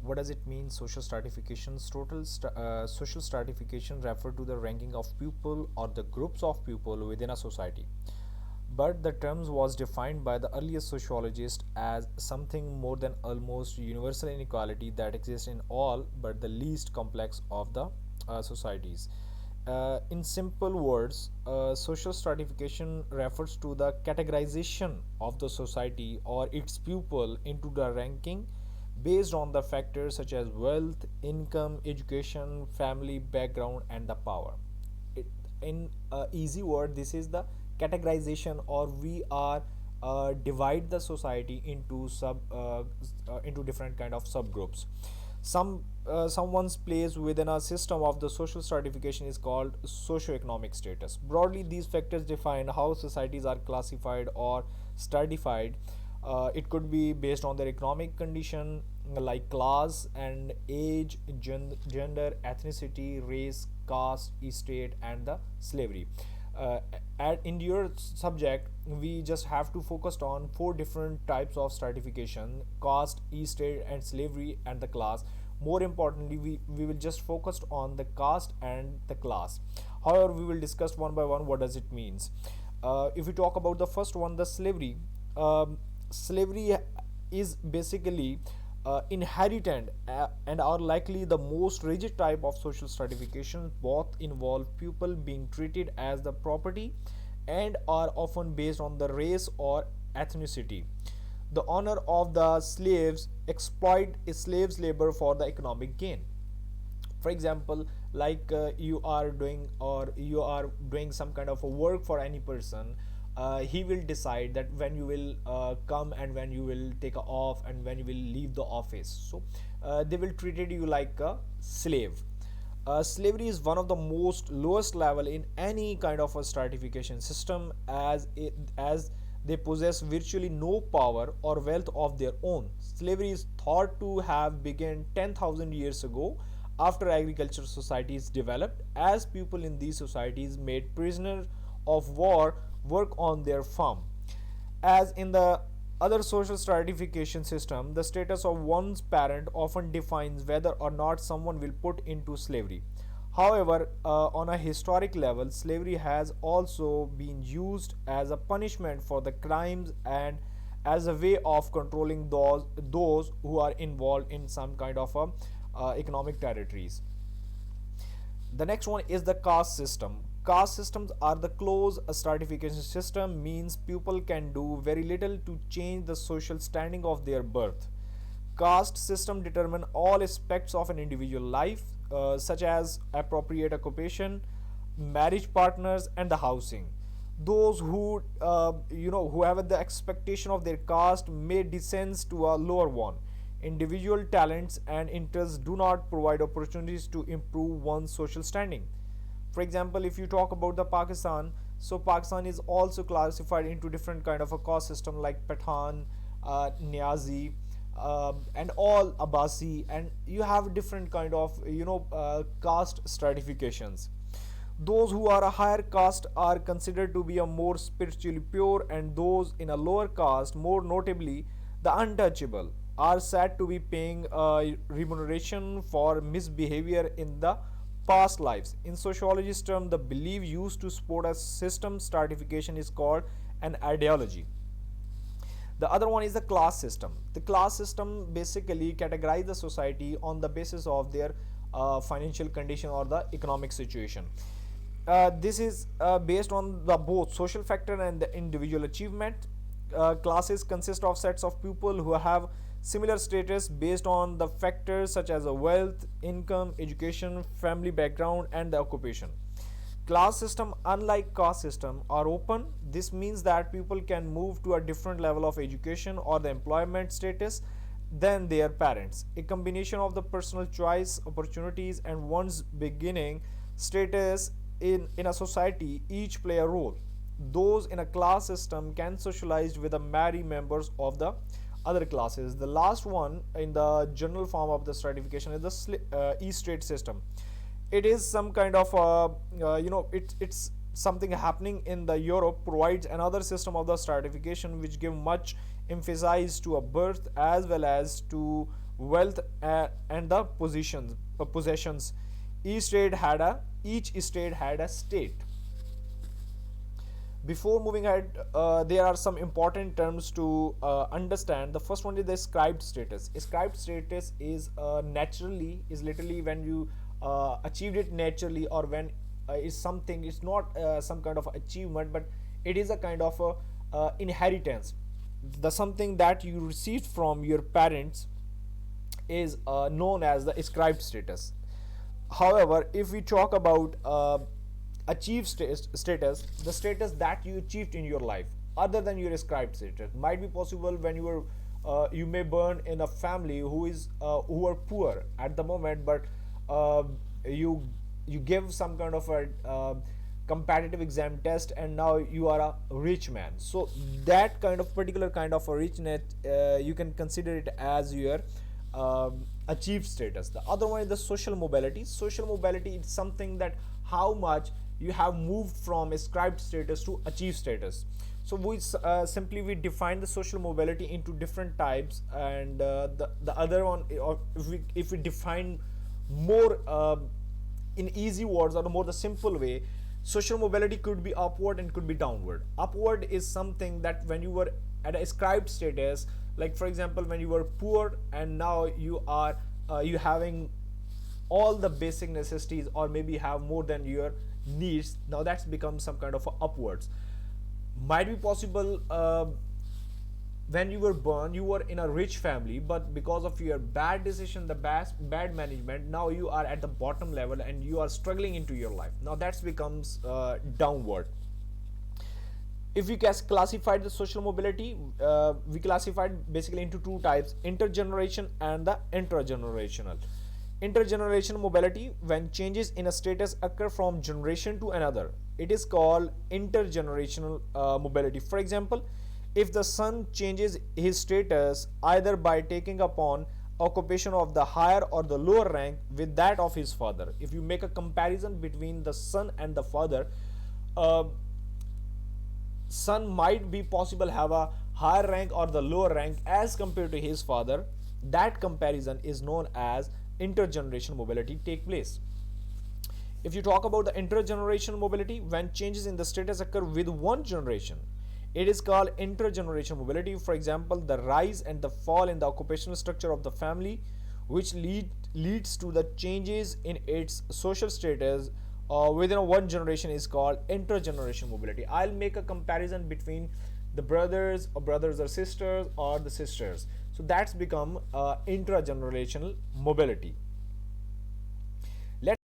What does it mean? Social stratification. Social stratification refer to the ranking of people or the groups of people within a society. But the term was defined by the earliest sociologists as something more than almost universal inequality that exists in all but the least complex of the societies. In simple words, social stratification refers to the categorization of the society or its people into the ranking based on the factors such as wealth, income, education, family background, and the power. It, in easy word, this is the categorization, or we are divide the society into different kind of subgroups. Someone's place within a system of the social stratification is called socioeconomic status. Broadly, these factors define how societies are classified or stratified. It could be based on their economic condition, like class and age, gender, ethnicity, race, caste, estate, and the slavery. In your subject, we just have to focus on four different types of stratification: caste, estate, and slavery, and the class. More importantly, we will just focus on the caste and the class. However, we will discuss one by one what does it means. If we talk about the first one, the slavery. Slavery is basically inherited and are likely the most rigid type of social stratification. Both involve people being treated as the property and are often based on the race or ethnicity. The owner of the slaves exploit slaves labor for the economic gain. For example, like you are doing some kind of a work for any person. He will decide that when you will come and when you will take off and when you will leave the office. So they will treated you like a slave. Slavery is one of the most lowest level in any kind of a stratification system, as they possess virtually no power or wealth of their own. Slavery is thought to have begun 10,000 years ago after agricultural societies developed, as people in these societies made prisoners of war work on their farm. As in the other social stratification system, the status of one's parent often defines whether or not someone will put into slavery. However, on a historic level, slavery has also been used as a punishment for the crimes and as a way of controlling those who are involved in some kind of economic territories. The next one is the caste system. Caste systems are the close stratification system, means people can do very little to change the social standing of their birth. Caste system determine all aspects of an individual life, such as appropriate occupation, marriage partners, and the housing. Those who have the expectation of their caste may descend to a lower one. Individual talents and interests do not provide opportunities to improve one's social standing. For example, if you talk about the Pakistan, so Pakistan is also classified into different kind of a caste system like Pathan, Niazi, and all Abbasi, and you have different kind of caste stratifications. Those who are a higher caste are considered to be a more spiritually pure, and those in a lower caste, more notably the untouchable, are said to be paying remuneration for misbehavior in the past lives. In sociologist term, the belief used to support a system stratification is called an ideology. The other one is the class system. The class system basically categorize the society on the basis of their financial condition or the economic situation. This is based on the both social factor and the individual achievement. Classes consist of sets of people who have similar status based on the factors such as wealth, income, education, family background, and the occupation. Class system, unlike caste system, are open. This means that people can move to a different level of education or the employment status than their parents. A combination of the personal choice, opportunities, and one's beginning status in a society each play a role. Those in a class system can socialize with the marry members of the other classes. The last one in the general form of the stratification is the E-state system. It is some kind of it's something happening in the Europe, provides another system of the stratification which give much emphasis to a birth as well as to wealth, and the possessions. Each state had a state. Before moving ahead, there are some important terms to understand. The first one is the ascribed status. Ascribed status is literally when you achieved it naturally, or when is something, it's not some kind of achievement, but it is a kind of a inheritance. The something that you received from your parents is known as the ascribed status. However, if we talk about achieved status, the status that you achieved in your life other than your ascribed status, might be possible when you were you may born in a family who are poor at the moment, but uh, you you give some kind of a competitive exam test, and now you are a rich man. So that kind of particular kind of a richness, you can consider it as your achieved status. The other one is the social mobility. Social mobility is something that how much you have moved from ascribed status to achieved status. So we simply we define the social mobility into different types, and the other one, or if we define more in easy words, or more the simple way, social mobility could be upward and could be downward. Upward is something that when you were at a ascribed status, like for example when you were poor and now you are you having all the basic necessities, or maybe have more than your needs, now that's become some kind of upwards. Might be possible when you were born you were in a rich family, but because of your bad decision, the bad management, now you are at the bottom level and you are struggling into your life. Now that becomes downward. If we classified the social mobility, we classified basically into two types: intergeneration and the intergenerational. Intergenerational mobility, when changes in a status occur from generation to another, it is called intergenerational mobility. For example, if the son changes his status either by taking upon occupation of the higher or the lower rank with that of his father, if you make a comparison between the son and the father, uh, son might be possible have a higher rank or the lower rank as compared to his father. That comparison is known as intergenerational mobility take place. If you talk about the intergenerational mobility, when changes in the status occur with one generation, it is called intergenerational mobility. For example, the rise and the fall in the occupational structure of the family, which leads to the changes in its social status within a one generation, is called intergenerational mobility. I'll make a comparison between the brothers or sisters, or the sisters. So that's become intragenerational mobility.